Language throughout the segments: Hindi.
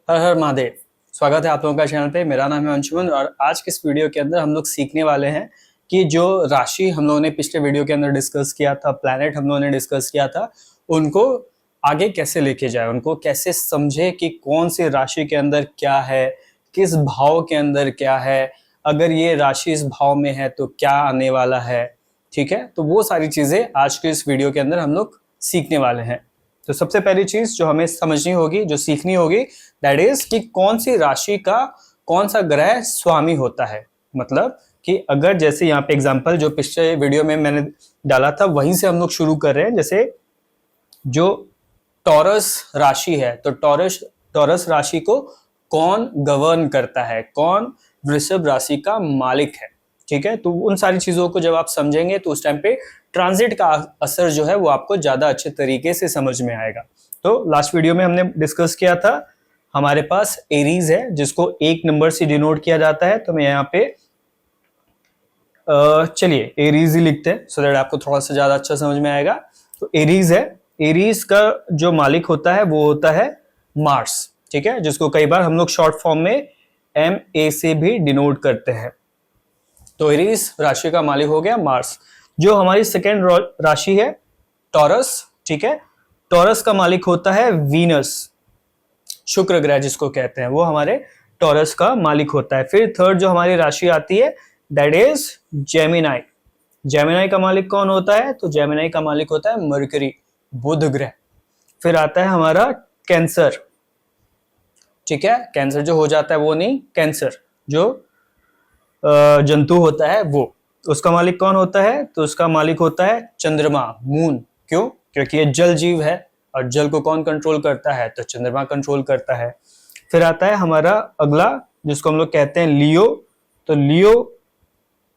हर हर महादेव। स्वागत है आप लोगों का चैनल पे। मेरा नाम है अंशुमन और आज के इस वीडियो के अंदर हम लोग सीखने वाले हैं कि जो राशि हम लोगों ने पिछले वीडियो के अंदर डिस्कस किया था, प्लैनेट हम लोगों ने डिस्कस किया था, उनको आगे कैसे लेके जाए, उनको कैसे समझे कि कौन सी राशि के अंदर क्या है, किस भाव के अंदर क्या है, अगर ये राशि इस भाव में है तो क्या आने वाला है। ठीक है, तो वो सारी चीजें आज के इस वीडियो के अंदर हम लोग सीखने वाले हैं। तो सबसे पहली चीज जो हमें समझनी होगी, जो सीखनी होगी, दैट इज कि कौन सी राशि का कौन सा ग्रह स्वामी होता है। मतलब कि अगर जैसे यहाँ पे एग्जांपल जो पिछले वीडियो में मैंने डाला था वहीं से हम लोग शुरू कर रहे हैं। जैसे जो टॉरस राशि है तो टॉरस राशि को कौन गवर्न करता है, कौन वृषभ राशि का मालिक है। ठीक है, तो उन सारी चीजों को जब आप समझेंगे तो उस टाइम पे ट्रांजिट का असर जो है वो आपको ज्यादा अच्छे तरीके से समझ में आएगा। तो लास्ट वीडियो में हमने डिस्कस किया था, हमारे पास एरीज है जिसको 1 नंबर से डिनोट किया जाता है। तो मैं यहाँ पे चलिए एरीज ही लिखते हैं सो दैट आपको थोड़ा सा ज्यादा अच्छा समझ में आएगा। तो एरीज है, एरीज का जो मालिक होता है वो होता है मार्स। ठीक है, जिसको कई बार हम लोग शॉर्ट फॉर्म में MA से भी डिनोट करते हैं। तो एरीज राशि का मालिक हो गया मार्स। जो हमारी सेकेंड राशि है टॉरस, ठीक है, टॉरस का मालिक होता है वीनस, शुक्र ग्रह जिसको कहते हैं, वो हमारे टॉरस का मालिक होता है। फिर थर्ड जो हमारी राशि आती है दैट इज जेमिनाई। जेमिनाई का मालिक कौन होता है? तो जेमिनाई का मालिक होता है मरकरी, बुध ग्रह। फिर आता है हमारा कैंसर। ठीक है, कैंसर जो हो जाता है वो नहीं, कैंसर जो जंतु होता है वो, उसका मालिक कौन होता है? तो उसका मालिक होता है चंद्रमा, मून। क्यों? क्योंकि ये जल जीव है और जल को कौन कंट्रोल करता है? तो चंद्रमा कंट्रोल करता है। फिर आता है हमारा अगला जिसको हम लोग कहते हैं लियो। तो लियो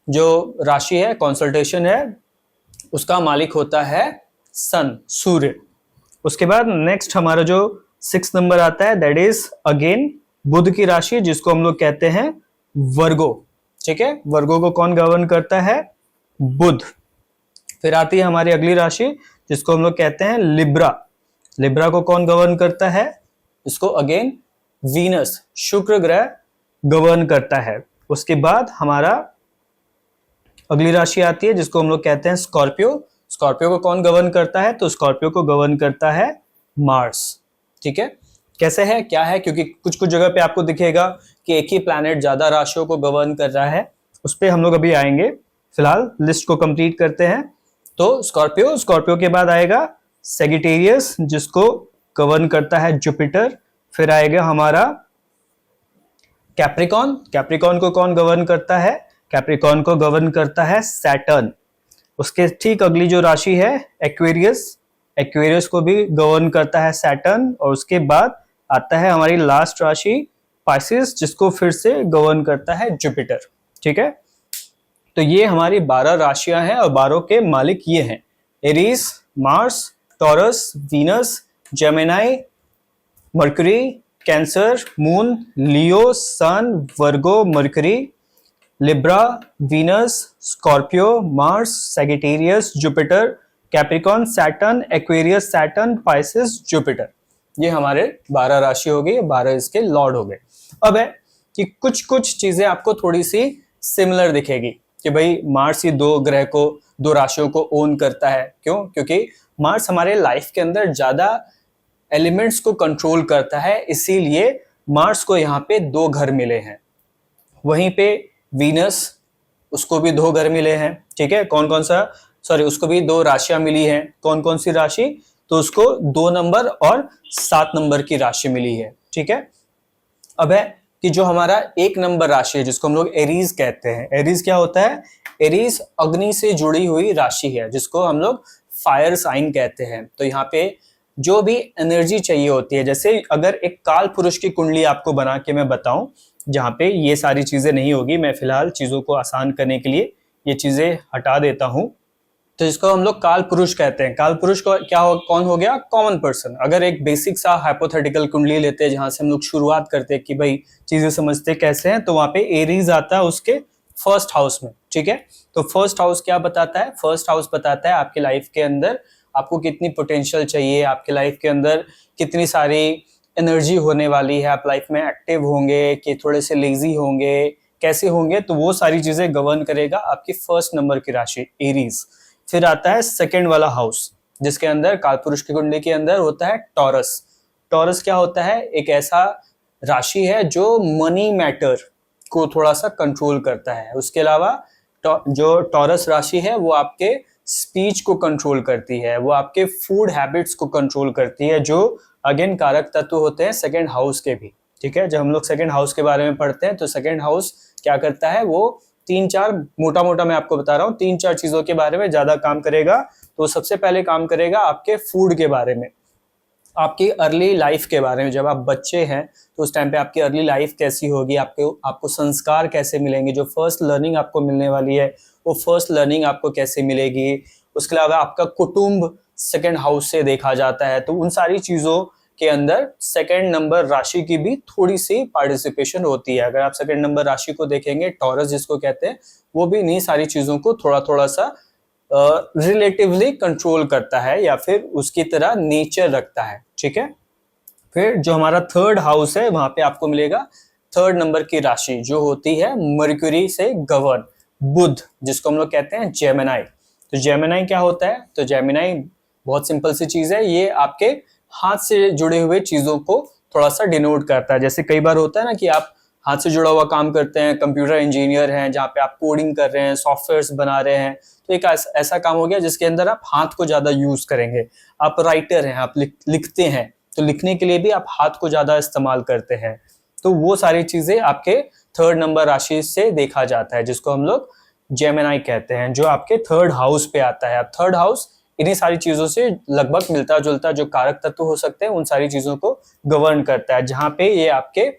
जो राशि है, कॉन्सल्टेशन है, उसका मालिक होता है सन, सूर्य। उसके बाद नेक्स्ट हमारा जो 6 नंबर आता है दैट इज अगेन बुध की राशि जिसको हम लोग कहते हैं वर्गो। ठीक है, वर्गो को कौन गवर्न करता है? बुध। फिर आती है हमारी अगली राशि जिसको हम लोग कहते हैं लिब्रा। लिब्रा को कौन गवर्न करता है? इसको अगेन वीनस, शुक्र ग्रह गवर्न करता है। उसके बाद हमारा अगली राशि आती है जिसको हम लोग कहते हैं स्कॉर्पियो। स्कॉर्पियो को कौन गवर्न करता है? तो स्कॉर्पियो को गवर्न करता है मार्स। ठीक है, कैसे है, क्या है? क्योंकि कुछ कुछ जगह पे आपको दिखेगा कि एक ही प्लैनेट ज्यादा राशियों को गवर्न कर रहा है, उस पर हम लोग अभी आएंगे। फिलहाल लिस्ट को कंप्लीट करते हैं। तो स्कॉर्पियो, स्कॉर्पियो के बाद आएगा सेजिटेरियस जिसको गवर्न करता है जुपिटर। फिर आएगा हमारा कैप्रिकॉन। कैप्रिकॉन को कौन गवर्न करता है? कैप्रिकॉन को गवर्न करता है सैटर्न। उसके ठीक अगली जो राशि है एक्वेरियस, एक्वेरियस को भी गवर्न करता है सैटर्न। और उसके बाद आता है हमारी लास्ट राशि पाइसेस जिसको फिर से गवर्न करता है जुपिटर। ठीक है, तो ये हमारी 12 राशियां हैं और 12 के मालिक ये हैं, Aries, Mars, Taurus, Venus, Gemini, Mercury, Cancer, Moon, Leo, Sun, Virgo, Mercury, Libra, Venus, Scorpio, Mars, Sagittarius, Jupiter, Capricorn, Saturn, Aquarius, Saturn, Pisces, Jupiter. ये हमारे 12 राशि हो गई, 12 इसके लॉर्ड हो गए। अब है कि कुछ कुछ चीजें आपको थोड़ी सी सिमिलर दिखेगी कि भाई मार्स ये 2 ग्रह को, 2 राशियों को ओन करता है। क्यों? क्योंकि मार्स हमारे लाइफ के अंदर ज्यादा एलिमेंट्स को कंट्रोल करता है, इसीलिए मार्स को यहाँ पे 2 घर मिले हैं। वहीं पे वीनस, उसको भी 2 घर मिले हैं। ठीक है, कौन कौन सा, सॉरी, उसको भी 2 राशियां मिली हैं। कौन कौन सी राशि? तो उसको 2 नंबर और 7 नंबर की राशि मिली है। ठीक है, अब है कि जो हमारा 1 नंबर राशि है जिसको हम लोग एरीज कहते हैं। एरीज क्या होता है? एरीज अग्नि से जुड़ी हुई राशि है जिसको हम लोग फायर साइन कहते हैं। तो यहाँ पे जो भी एनर्जी चाहिए होती है, जैसे अगर एक काल पुरुष की कुंडली आपको बना के मैं बताऊं जहाँ पे ये सारी चीजें नहीं होगी, मैं फिलहाल चीजों को आसान करने के लिए ये चीजें हटा देता हूं। तो इसको हम लोग काल पुरुष कहते हैं। काल पुरुष को क्या कौन हो गया? Common person. अगर एक बेसिक सा हाइपोथेटिकल कुंडली लेते हैं जहां से हम लोग शुरुआत करते हैं कि भाई चीजें समझते कैसे हैं, तो वहां पे एरीज आता है उसके फर्स्ट हाउस में। ठीक है, तो फर्स्ट हाउस क्या बताता है? फर्स्ट हाउस बताता है आपकी लाइफ के अंदर आपको कितनी पोटेंशियल चाहिए, आपके लाइफ के अंदर कितनी सारी एनर्जी होने वाली है, आप लाइफ में एक्टिव होंगे कि थोड़े से लेजी होंगे, कैसे होंगे, तो वो सारी चीजें गवर्न करेगा आपकी फर्स्ट नंबर की राशि एरीज। फिर आता है सेकंड वाला हाउस, जिसके अंदर कालपुरुष की कुंडली के अंदर होता है टॉरस। टॉरस क्या होता है? एक ऐसा राशि है जो मनी मैटर को थोड़ा सा कंट्रोल करता है। उसके अलावा जो टॉरस राशि है वो आपके स्पीच को कंट्रोल करती है, वो आपके फूड हैबिट्स को कंट्रोल करती है, जो अगेन कारक तत्व होते हैं सेकंड हाउस के भी। ठीक है, जब हम लोग सेकंड हाउस के बारे में पढ़ते हैं तो सेकंड हाउस क्या करता है, वो 3-4 मोटा मोटा मैं आपको बता रहा हूँ 3-4 चीजों के बारे में ज्यादा काम करेगा। तो सबसे पहले काम करेगा आपके फूड के बारे में, आपकी अर्ली लाइफ के बारे में। जब आप बच्चे हैं तो उस टाइम पे आपकी अर्ली लाइफ कैसी होगी, आपको संस्कार कैसे मिलेंगे, जो फर्स्ट लर्निंग आपको मिलने वाली है वो फर्स्ट लर्निंग आपको कैसे मिलेगी। उसके अलावा आपका कुटुंब सेकंड हाउस से देखा जाता है, तो उन सारी चीजों के अंदर सेकंड नंबर राशि की भी थोड़ी सी पार्टिसिपेशन होती है। अगर आप सेकंड नंबर राशि को देखेंगे, टॉरस जिसको कहते हैं, वो भी इन्हीं सारी चीजों को थोड़ा थोड़ा सा रिलेटिवली कंट्रोल करता है या फिर उसकी तरह नेचर रखता है। ठीक है, फिर जो हमारा थर्ड हाउस है वहां पे आपको मिलेगा थर्ड नंबर की राशि जो होती है मर्क्यूरी से गवर्न, बुध, जिसको हम लोग कहते हैं जेमिनाई। तो जेमिनाई क्या होता है? तो जेमिनाई बहुत सिंपल सी चीज है, ये आपके हाथ से जुड़े हुए चीजों को थोड़ा सा डिनोट करता है। जैसे कई बार होता है ना कि आप हाथ से जुड़ा हुआ काम करते हैं, कंप्यूटर इंजीनियर हैं, जहाँ पे आप कोडिंग कर रहे हैं, सॉफ्टवेयर्स बना रहे हैं, तो एक ऐसा काम हो गया जिसके अंदर आप हाथ को ज्यादा यूज करेंगे। आप राइटर हैं, आप लिखते हैं, तो लिखने के लिए भी आप हाथ को ज्यादा इस्तेमाल करते हैं। तो वो सारी चीजें आपके थर्ड नंबर राशि से देखा जाता है, जिसको हम लोग जेमिनाई कहते हैं, जो आपके थर्ड हाउस पे आता है। अब थर्ड हाउस इन्हीं सारी चीजों से लगभग मिलता जुलता जो कारक तत्व हो सकते हैं उन सारी चीजों को गवर्न करता है, जहां पे ये आपके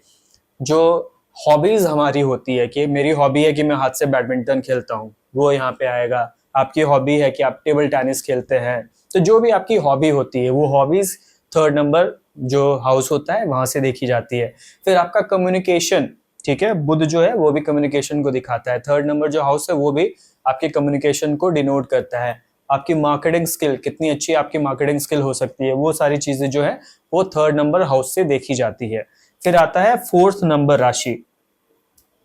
जो हॉबीज हमारी होती है कि मेरी हॉबी है कि मैं हाथ से बैडमिंटन खेलता हूँ, वो यहाँ पे आएगा। आपकी हॉबी है कि आप टेबल टेनिस खेलते हैं, तो जो भी आपकी हॉबी होती है वो हॉबीज थर्ड नंबर जो हाउस होता है वहां से देखी जाती है। फिर आपका कम्युनिकेशन, ठीक है, बुध जो है वो भी कम्युनिकेशन को दिखाता है। थर्ड नंबर जो हाउस है वो भी आपके कम्युनिकेशन को डिनोट करता है। आपकी मार्केटिंग स्किल, कितनी अच्छी आपकी मार्केटिंग स्किल हो सकती है, वो सारी चीजें जो है वो थर्ड नंबर हाउस से देखी जाती है। फिर आता है फोर्थ नंबर राशि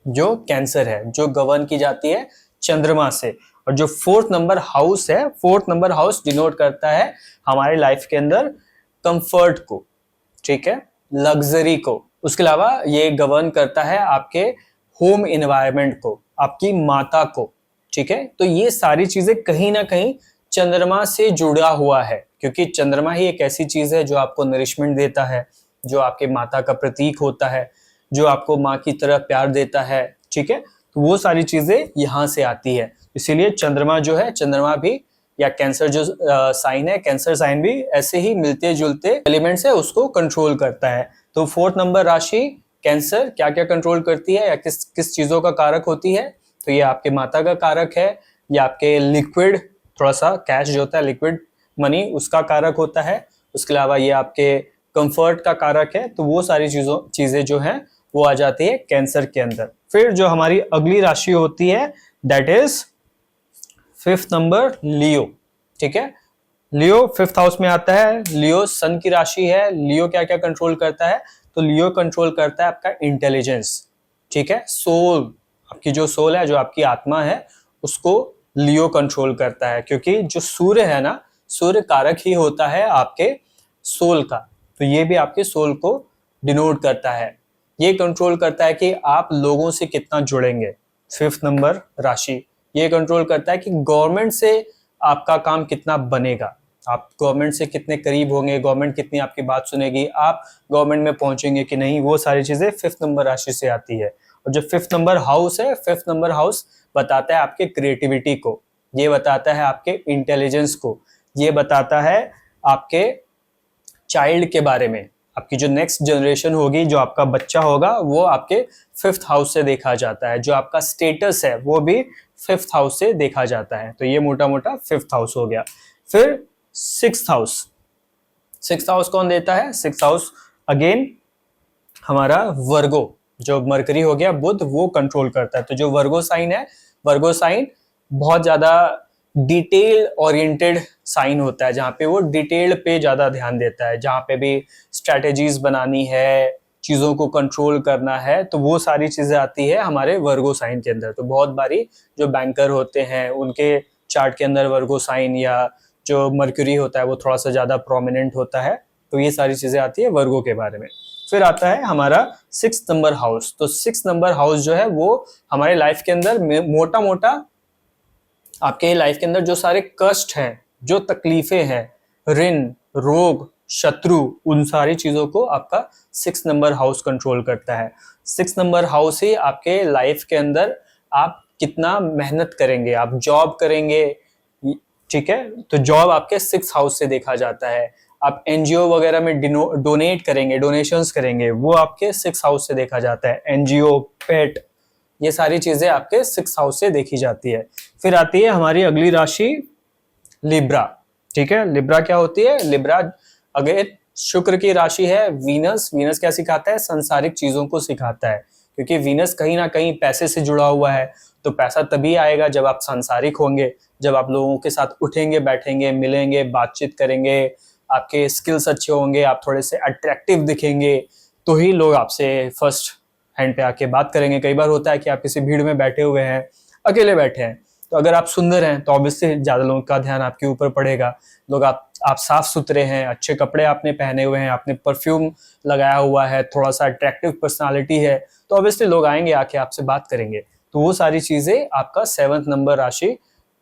जो कैंसर है, जो गवर्न की जाती है चंद्रमा से। और जो फोर्थ नंबर हाउस है, फोर्थ नंबर हाउस डिनोट करता है हमारे लाइफ के अंदर कंफर्ट को, ठीक है, लग्जरी को। उसके अलावा ये गवर्न करता है आपके होम एनवायरनमेंट को, आपकी माता को, ठीक है। तो ये सारी चीजें कहीं ना कहीं चंद्रमा से जुड़ा हुआ है, क्योंकि चंद्रमा ही एक ऐसी चीज है जो आपको नरिशमेंट देता है, जो आपके माता का प्रतीक होता है, जो आपको माँ की तरह प्यार देता है, ठीक है। तो वो सारी चीजें यहाँ से आती है। इसीलिए चंद्रमा जो है, चंद्रमा भी या कैंसर जो साइन है, कैंसर साइन भी ऐसे ही मिलते जुलते एलिमेंट्स है, उसको कंट्रोल करता है। तो फोर्थ नंबर राशि कैंसर क्या क्या कंट्रोल करती है या किस किस चीजों का कारक होती है? तो ये आपके माता का कारक है, या आपके लिक्विड, थोड़ा सा कैश जो होता है, लिक्विड मनी, उसका कारक होता है। उसके अलावा ये आपके कंफर्ट का कारक है। तो वो सारी चीजें जो हैं वो आ जाती है कैंसर के अंदर। फिर जो हमारी अगली राशि होती है दैट इज फिफ्थ नंबर लियो, ठीक है। लियो फिफ्थ हाउस में आता है। लियो सन की राशि है। लियो क्या क्या कंट्रोल करता है? तो लियो कंट्रोल करता है आपका इंटेलिजेंस, ठीक है, सोल, आपकी जो सोल है, जो आपकी आत्मा है, उसको लियो कंट्रोल करता है। क्योंकि जो सूर्य है ना, सूर्य कारक ही होता है आपके सोल का, तो ये भी आपके सोल को डिनोट करता है। ये कंट्रोल करता है कि आप लोगों से कितना जुड़ेंगे। फिफ्थ नंबर राशि ये कंट्रोल करता है कि गवर्नमेंट से आपका काम कितना बनेगा, आप गवर्नमेंट से कितने करीब होंगे, गवर्नमेंट कितनी आपकी बात सुनेगी, आप गवर्नमेंट में पहुंचेंगे कि नहीं, वो सारी चीजें फिफ्थ नंबर राशि से आती है। और जो फिफ्थ नंबर हाउस है, फिफ्थ नंबर हाउस बताता है आपके क्रिएटिविटी को, ये बताता है आपके इंटेलिजेंस को, ये बताता है आपके चाइल्ड के बारे में। आपकी जो नेक्स्ट जनरेशन होगी, जो आपका बच्चा होगा, वो आपके फिफ्थ हाउस से देखा जाता है। जो आपका स्टेटस है वो भी फिफ्थ हाउस से देखा जाता है। तो ये मोटा मोटा फिफ्थ हाउस हो गया। फिर सिक्स्थ हाउस, सिक्स्थ हाउस कौन देता है? सिक्स्थ हाउस अगेन हमारा वर्गो, जो मरकरी हो गया, बुध, वो कंट्रोल करता है। तो जो वर्गो साइन है, वर्गो साइन बहुत ज्यादा डिटेल ओरिएंटेड साइन होता है, जहाँ पे वो डिटेल पे ज्यादा ध्यान देता है, जहाँ पे भी स्ट्रेटेजीज बनानी है, चीजों को कंट्रोल करना है, तो वो सारी चीजें आती है हमारे वर्गो साइन के अंदर। तो बहुत बारी जो बैंकर होते हैं उनके चार्ट के अंदर वर्गो साइन या जो मर्क्यूरी होता है वो थोड़ा सा ज्यादा प्रोमिनेंट होता है। तो ये सारी चीजें आती है वर्गो के बारे में। फिर आता है हमारा 6 नंबर हाउस। तो 6 नंबर हाउस जो है वो हमारे लाइफ के अंदर मोटा मोटा आपके लाइफ के अंदर जो सारे कष्ट हैं, जो तकलीफें हैं, ऋण, रोग, शत्रु, उन सारी चीजों को आपका 6 नंबर हाउस कंट्रोल करता है। 6 नंबर हाउस ही आपके लाइफ के अंदर आप कितना मेहनत करेंगे, आप जॉब करेंगे, ठीक है, तो जॉब आपके 6 हाउस से देखा जाता है। आप एनजीओ वगैरह में डोनेट करेंगे, डोनेशंस करेंगे, वो आपके 6 हाउस से देखा जाता है। एनजीओ, पेट, ये सारी चीजें आपके 6 हाउस से देखी जाती है। फिर आती है हमारी अगली राशि लिब्रा, ठीक है। लिब्रा क्या होती है? लिब्रा अगर शुक्र की राशि है। वीनस, वीनस क्या सिखाता है? संसारिक चीजों को सिखाता है, क्योंकि वीनस कहीं ना कहीं पैसे से जुड़ा हुआ है। तो पैसा तभी आएगा जब आप सांसारिक होंगे, जब आप लोगों के साथ उठेंगे, बैठेंगे, मिलेंगे, बातचीत करेंगे, आपके स्किल्स अच्छे होंगे, आप थोड़े से अट्रैक्टिव दिखेंगे, तो ही लोग आपसे फर्स्ट हैंड पे आके बात करेंगे। कई बार होता है कि आप किसी भीड़ में बैठे हुए हैं, अकेले बैठे हैं, तो अगर आप सुंदर हैं तो ऑब्वियसली ज्यादा लोगों का ध्यान आपके ऊपर पड़ेगा। लोग आप साफ सुथरे हैं, अच्छे कपड़े आपने पहने हुए हैं, आपने परफ्यूम लगाया हुआ है, थोड़ा सा अट्रैक्टिव पर्सनालिटी है, तो ऑब्वियसली लोग आएंगे, आके आपसे बात करेंगे। तो वो सारी चीजें आपका 7th नंबर राशि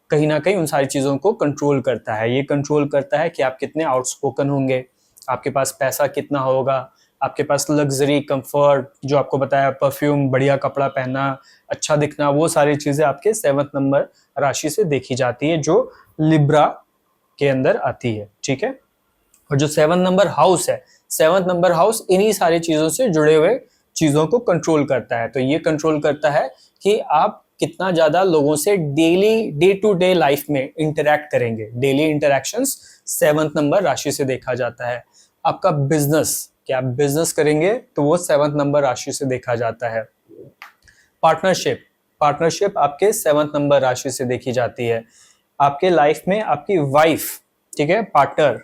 कहीं ना कहीं उन सारी चीजों को कंट्रोल करता है। ये कंट्रोल करता है कि आप कितने आउटस्पोकन होंगे, आपके पास पैसा कितना होगा, आपके पास लग्जरी, कंफर्ट, जो आपको बताया, परफ्यूम, बढ़िया कपड़ा पहनना, अच्छा दिखना, वो सारी चीजें आपके 7th नंबर राशि से देखी जाती है, जो लिब्रा के अंदर आती है, ठीक है। और जो 7 नंबर हाउस है, 7 नंबर हाउस इन्हीं सारी चीजों से जुड़े हुए चीजों को कंट्रोल करता है। तो ये कंट्रोल करता है कि आप कितना ज्यादा लोगों से daily, day to day life में इंटरेक्ट करेंगे। डेली इंटरेक्शंस 7th नंबर राशि से देखा जाता है। आपका बिजनेस, कि आप बिजनेस करेंगे तो वो 7th नंबर राशि से देखा जाता है। पार्टनरशिप, पार्टनरशिप आपके 7th नंबर राशि से देखी जाती है। आपके लाइफ में आपकी वाइफ, ठीक है, पार्टनर,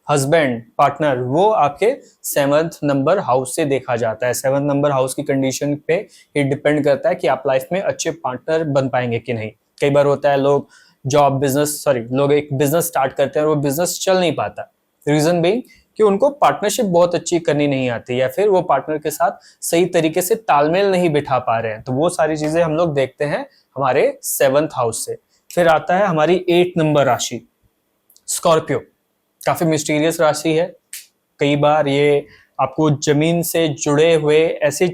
हस्बैंड, पार्टनर, वो आपके 7th नंबर हाउस से देखा जाता है। 7th नंबर हाउस की कंडीशन पे ये डिपेंड करता है कि आप लाइफ में अच्छे पार्टनर बन पाएंगे कि नहीं। कई बार होता है लोग लोग एक बिजनेस स्टार्ट करते हैं और वो बिजनेस चल नहीं पाता। रीजन बीइंग कि उनको पार्टनरशिप बहुत अच्छी करनी नहीं आती, या फिर वो पार्टनर के साथ सही तरीके से तालमेल नहीं बिठा पा रहे हैं। तो वो सारी चीजें हम लोग देखते हैं हमारे 7th हाउस से। फिर आता है हमारी 8 नंबर राशि, स्कॉर्पियो। काफी मिस्टीरियस राशि है। कई बार ये आपको जमीन से जुड़े हुए ऐसी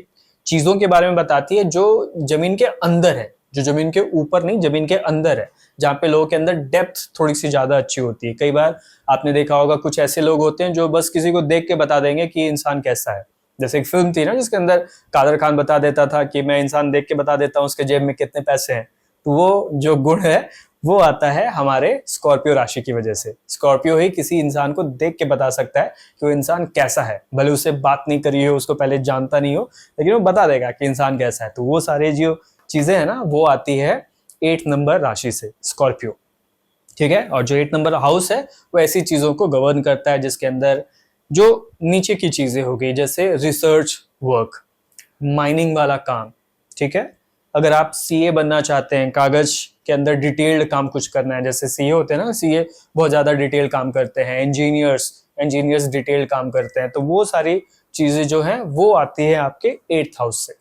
चीजों के बारे में बताती है जो जमीन के अंदर है, जो जमीन के ऊपर नहीं, जमीन के अंदर है, जहाँ पे लोगों के अंदर डेप्थ थोड़ी सी ज्यादा अच्छी होती है। कई बार आपने देखा होगा कुछ ऐसे लोग होते हैं जो बस किसी को देख के बता देंगे कि इंसान कैसा है। जैसे एक फिल्म थी ना जिसके अंदर कादर खान बता देता था कि मैं इंसान देख के बता देता हूँ उसके जेब में कितने पैसे हैं। तो वो जो गुण है वो आता है हमारे स्कॉर्पियो राशि की वजह से। स्कॉर्पियो ही किसी इंसान को देख के बता सकता है कि वो इंसान कैसा है, भले उससे बात नहीं करी हो, उसको पहले जानता नहीं हो, लेकिन वो बता देगा कि इंसान कैसा है। तो वो सारे जो चीजें है ना वो आती है 8 नंबर राशि से, स्कॉर्पियो, ठीक है। और जो 8 नंबर हाउस है वो ऐसी चीजों को गवर्न करता है जिसके अंदर जो नीचे की चीजें हो गई, जैसे रिसर्च वर्क, माइनिंग वाला काम, ठीक है। अगर आप सीए बनना चाहते हैं, कागज के अंदर डिटेल्ड काम कुछ करना है, जैसे सीए होते हैं ना, सीए बहुत ज्यादा डिटेल काम करते हैं, इंजीनियर्स डिटेल्ड काम करते हैं, तो वो सारी चीजें जो हैं वो आती है आपके 8th हाउस से।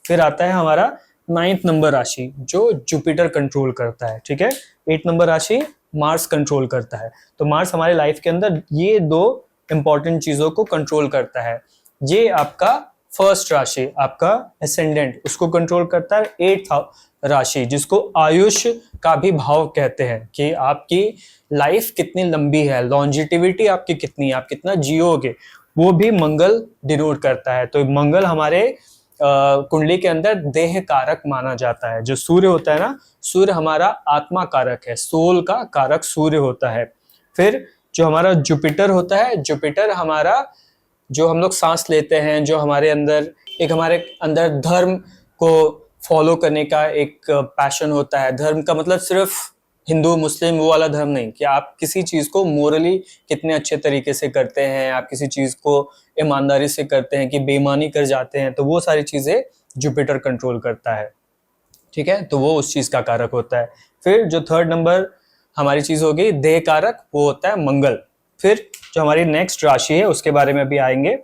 फिर आता है हमारा 9th नंबर राशि जो जुपिटर कंट्रोल करता है, ठीक है। 8 नंबर राशि मार्स कंट्रोल करता है। तो मार्स हमारे लाइफ के अंदर ये 2 इंपॉर्टेंट चीजों को कंट्रोल करता है। ये आपका फर्स्ट राशि, आपका एसेंडेंट, उसको कंट्रोल करता है 8th राशि, जिसको आयुष का भी भाव कहते हैं, कि आपकी लाइफ कितनी लंबी है, लॉन्जिटिविटी आपकी कितनी, आप कितना जियोगे, वो भी मंगल डिनोट करता है। तो मंगल हमारे कुंडली के अंदर देह कारक माना जाता है। जो सूर्य होता है ना, सूर्य हमारा आत्मा कारक है, सोल का कारक सूर्य होता है। फिर जो हमारा जुपिटर होता है, जुपिटर हमारा जो हम लोग सांस लेते हैं, जो हमारे अंदर धर्म को फॉलो करने का एक पैशन होता है। धर्म का मतलब सिर्फ हिंदू मुस्लिम वो वाला धर्म नहीं, कि आप किसी चीज को मोरली कितने अच्छे तरीके से करते हैं, आप किसी चीज को ईमानदारी से करते हैं कि बेईमानी कर जाते हैं, तो वो सारी चीजें जुपिटर कंट्रोल करता है। ठीक है, तो वो उस चीज का कारक होता है। फिर जो थर्ड नंबर हमारी चीज होगी देह कारक, वो होता है मंगल। फिर जो हमारी नेक्स्ट राशि है उसके बारे में भी आएंगे,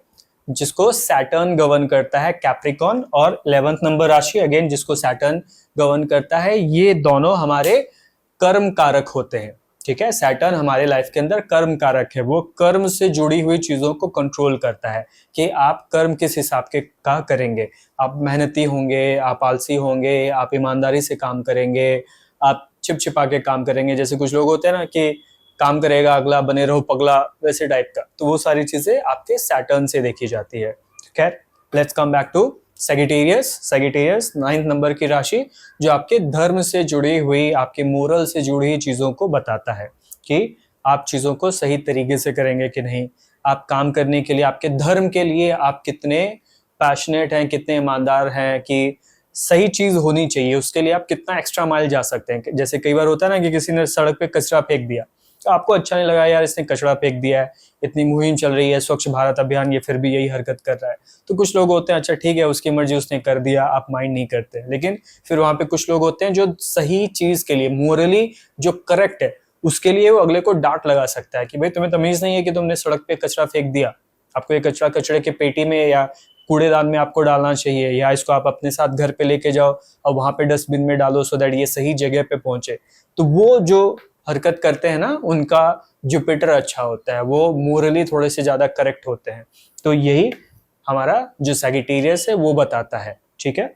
जिसको सैटर्न गवर्न करता है, कैप्रिकॉन। और 11th नंबर राशि अगेन जिसको सैटर्न गवर्न करता है। ये दोनों हमारे कर्म कारक होते हैं। ठीक है, सैटर्न हमारे लाइफ के अंदर कर्म कारक है, वो कर्म से जुड़ी हुई चीजों को कंट्रोल करता है कि आप कर्म किस हिसाब के का करेंगे। आप मेहनती होंगे, आप आलसी होंगे, आप ईमानदारी से काम करेंगे, आप छिप छिपा के काम करेंगे। जैसे कुछ लोग होते हैं ना कि काम करेगा अगला, बने रहो पगला, वैसे टाइप का। तो वो सारी चीजें आपके सैटर्न से देखी जाती है। खैर, let's come back to Sagittarius. Sagittarius 9th number की राशि, जो आपके धर्म से जुड़ी हुई, आपके मोरल से जुड़ी हुई चीजों को बताता है कि आप चीजों को सही तरीके से करेंगे कि नहीं, आप काम करने के लिए, आपके धर्म के लिए आप कितने पैशनेट हैं, कितने ईमानदार हैं, कि सही चीज होनी चाहिए, उसके लिए आप कितना एक्स्ट्रा माइल जा सकते हैं। जैसे कई बार होता है ना कि किसी ने सड़क पे कचरा फेंक दिया, तो आपको अच्छा नहीं लगा, यार इसने कचरा फेंक दिया है, इतनी मुहिम चल रही है स्वच्छ भारत अभियान, ये फिर भी यही हरकत कर रहा है। तो कुछ लोग होते हैं अच्छा ठीक है उसकी मर्जी, उसने कर दिया, आप माइंड नहीं करते। लेकिन फिर वहां पे कुछ लोग होते हैं जो सही चीज के लिए, मोरली जो करेक्ट है उसके लिए वो अगले को डांट लगा सकता है कि भाई तुम्हें तमीज नहीं है कि तुमने सड़क पे कचरा फेंक दिया, आपको ये कचरा कचरे के पेटी में या कूड़ेदान में आपको डालना चाहिए, या इसको आप अपने साथ घर पे लेके जाओ और वहां पे डस्टबिन में डालो सो दैट ये सही जगह पे पहुंचे। तो वो जो हरकत करते हैं ना, उनका जुपिटर अच्छा होता है, वो मोरली थोड़े से ज्यादा करेक्ट होते हैं। तो यही हमारा जो सैजिटेरियस है वो बताता है। ठीक है,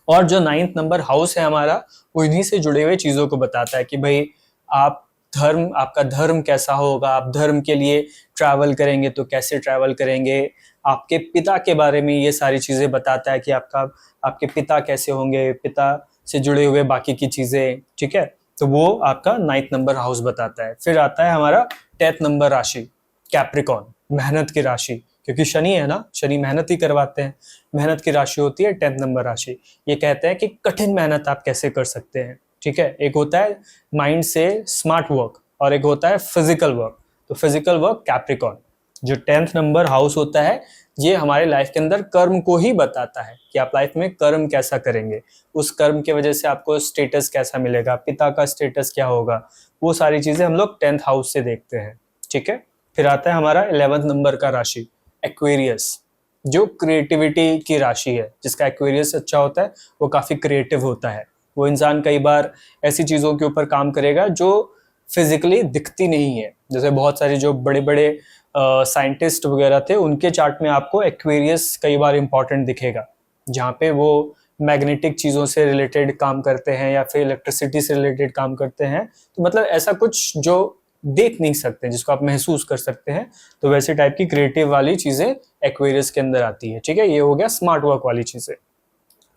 और जो 9th नंबर हाउस है हमारा, वो इन्हीं से जुड़े हुए चीजों को बताता है कि भाई आप धर्म, आपका धर्म कैसा होगा, आप धर्म के लिए ट्रैवल करेंगे तो कैसे ट्रैवल करेंगे, आपके पिता के बारे में ये सारी चीजें बताता है कि आपके पिता कैसे होंगे, पिता से जुड़े हुए बाकी की चीजें। ठीक है, तो वो आपका 9th नंबर हाउस बताता है। फिर आता है हमारा 10th नंबर राशि, कैप्रिकॉन, मेहनत की राशि, क्योंकि शनि है ना, शनि मेहनत ही करवाते हैं, मेहनत की राशि होती है 10th नंबर राशि। ये कहते हैं कि कठिन मेहनत आप कैसे कर सकते हैं। ठीक है, एक होता है माइंड से स्मार्ट वर्क और एक होता है फिजिकल वर्क। तो फिजिकल वर्क कैप्रिकॉन। जो 10th नंबर हाउस होता है ये हमारे लाइफ के अंदर कर्म को ही बताता है कि आप लाइफ में कर्म कैसा करेंगे, उस कर्म की वजह से आपको स्टेटस कैसा मिलेगा, पिता का स्टेटस क्या होगा, वो सारी चीजें हम लोग 10th हाउस से देखते हैं। ठीक है, फिर आता है हमारा 11th नंबर का राशि एक्वेरियस, जो क्रिएटिविटी की राशि है। जिसका एक्वेरियस अच्छा होता है वो काफी क्रिएटिव होता है। वो इंसान कई बार ऐसी चीजों के ऊपर काम करेगा जो फिजिकली दिखती नहीं है। जैसे बहुत सारे जो बड़े बड़े साइंटिस्ट वगैरह थे, उनके चार्ट में आपको एक्वेरियस कई बार इंपॉर्टेंट दिखेगा, जहाँ पे वो मैग्नेटिक चीज़ों से रिलेटेड काम करते हैं या फिर इलेक्ट्रिसिटी से रिलेटेड काम करते हैं। तो मतलब ऐसा कुछ जो देख नहीं सकते, जिसको आप महसूस कर सकते हैं, तो वैसे टाइप की क्रिएटिव वाली चीज़ें एक्वेरियस के अंदर आती है। ठीक है, ये हो गया स्मार्ट वर्क वाली चीज़ें।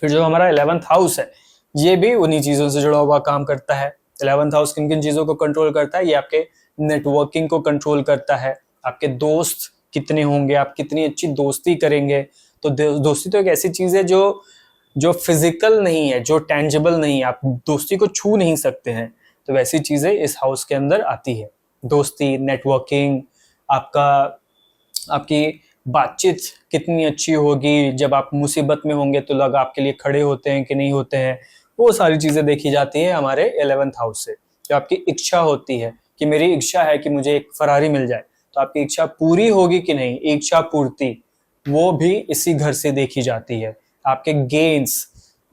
फिर जो हमारा 11th हाउस है, ये भी उन्हीं चीज़ों से जुड़ा हुआ काम करता है। 11th हाउस किन किन चीज़ों को कंट्रोल करता है? ये आपके नेटवर्किंग को कंट्रोल करता है, आपके दोस्त कितने होंगे, आप कितनी अच्छी दोस्ती करेंगे। तो दोस्ती तो एक ऐसी चीज़ है जो फिजिकल नहीं है, जो टेंजिबल नहीं है, आप दोस्ती को छू नहीं सकते हैं। तो वैसी चीज़ें इस हाउस के अंदर आती है, दोस्ती, नेटवर्किंग, आपकी बातचीत कितनी अच्छी होगी, जब आप मुसीबत में होंगे तो लोग आपके लिए खड़े होते हैं कि नहीं होते हैं, वो सारी चीज़ें देखी जाती है हमारे 11th हाउस से। जो आपकी इच्छा होती है कि मेरी इच्छा है कि मुझे एक फरारी मिल जाए, तो आपकी इच्छा पूरी होगी कि नहीं, इच्छा पूर्ति, वो भी इसी घर से देखी जाती है। आपके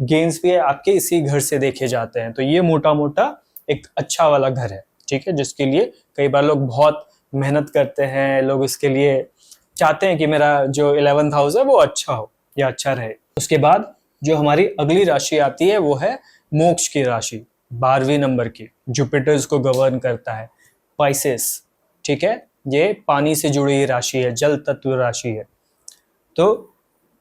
गेन्स भी आपके इसी घर से देखे जाते हैं। तो ये मोटा मोटा एक अच्छा वाला घर है। ठीक है, जिसके लिए कई बार लोग बहुत मेहनत करते हैं, लोग इसके लिए चाहते हैं कि मेरा जो 11th हाउस है वो अच्छा हो या अच्छा रहे। उसके बाद जो हमारी अगली राशि आती है वो है मोक्ष की राशि, 12वीं नंबर की, जुपिटर इसको गवर्न करता है, पाइसेस। ठीक है, ये पानी से जुड़ी हुई राशि है, जल तत्व राशि है। तो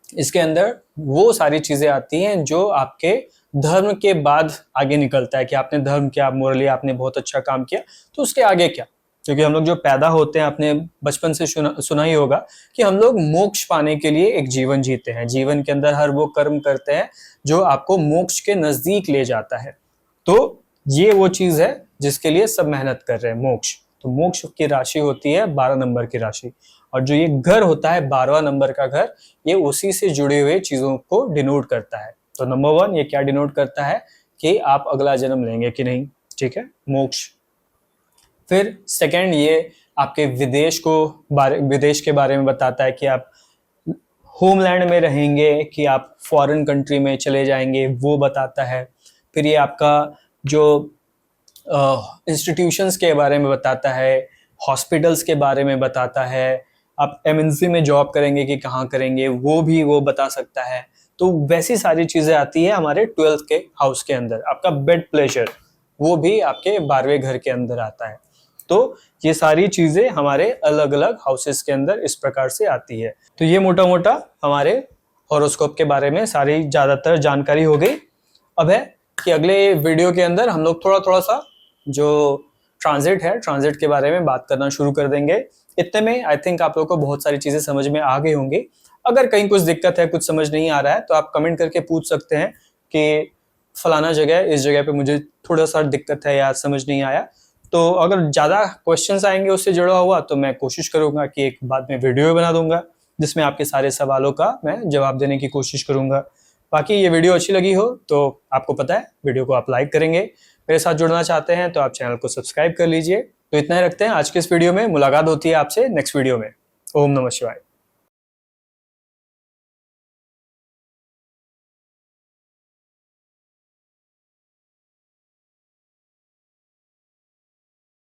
इसके अंदर वो सारी चीजें आती हैं जो आपके धर्म के बाद आगे निकलता है कि आपने धर्म किया, मोरली आपने बहुत अच्छा काम किया, तो उसके आगे क्या। क्योंकि हम लोग जो पैदा होते हैं, आपने बचपन से सुना ही होगा कि हम लोग मोक्ष पाने के लिए एक जीवन जीते हैं, जीवन के अंदर हर वो कर्म करते हैं जो आपको मोक्ष के नजदीक ले जाता है। तो ये वो चीज है जिसके लिए सब मेहनत कर रहे हैं, मोक्ष। तो मोक्ष की राशि होती है 12 नंबर की राशि, और जो ये घर होता है 12वां नंबर का घर, ये उसी से जुड़े हुए चीजों को डिनोट करता है। तो नंबर 1 ये क्या डिनोट करता है कि आप अगला जन्म लेंगे कि नहीं, ठीक है, मोक्ष। फिर सेकंड ये आपके विदेश के बारे में बताता है कि आप होमलैंड में रहेंगे कि आप फॉरेन कंट्री में चले जाएंगे, वो बताता है। फिर ये आपका जो इंस्टीट्यूशंस के बारे में बताता है, हॉस्पिटल्स के बारे में बताता है, आप एमएनसी में जॉब करेंगे कि कहाँ करेंगे वो भी वो बता सकता है। तो वैसी सारी चीज़ें आती है हमारे 12th के हाउस के अंदर। आपका बेड प्लेजर वो भी आपके 12वें घर के अंदर आता है। तो ये सारी चीज़ें हमारे अलग अलग हाउसेस के अंदर इस प्रकार से आती है। तो ये मोटा मोटा हमारे हॉरोस्कोप के बारे में सारी ज़्यादातर जानकारी हो गई। अब है कि अगले वीडियो के अंदर हम लोग थोड़ा थोड़ा सा जो ट्रांजिट है, ट्रांजिट के बारे में बात करना शुरू कर देंगे। इतने में आई थिंक आप लोगों को बहुत सारी चीज़ें समझ में आ गई होंगी। अगर कहीं कुछ दिक्कत है, कुछ समझ नहीं आ रहा है, तो आप कमेंट करके पूछ सकते हैं कि फलाना जगह, इस जगह पे मुझे थोड़ा सा दिक्कत है या समझ नहीं आया। तो अगर ज़्यादा क्वेश्चंस आएंगे उससे जुड़ा हुआ तो मैं कोशिश करूंगा कि एक बाद में वीडियो बना दूंगा जिसमें आपके सारे सवालों का मैं जवाब देने की कोशिश करूंगा। बाकी ये वीडियो अच्छी लगी हो तो आपको पता है वीडियो को आप लाइक करेंगे, मेरे साथ जुड़ना चाहते हैं तो आप चैनल को सब्सक्राइब कर लीजिए। तो इतना ही रखते हैं आज के इस वीडियो में, मुलाकात होती है आपसे नेक्स्ट वीडियो में। ओम नमः शिवाय।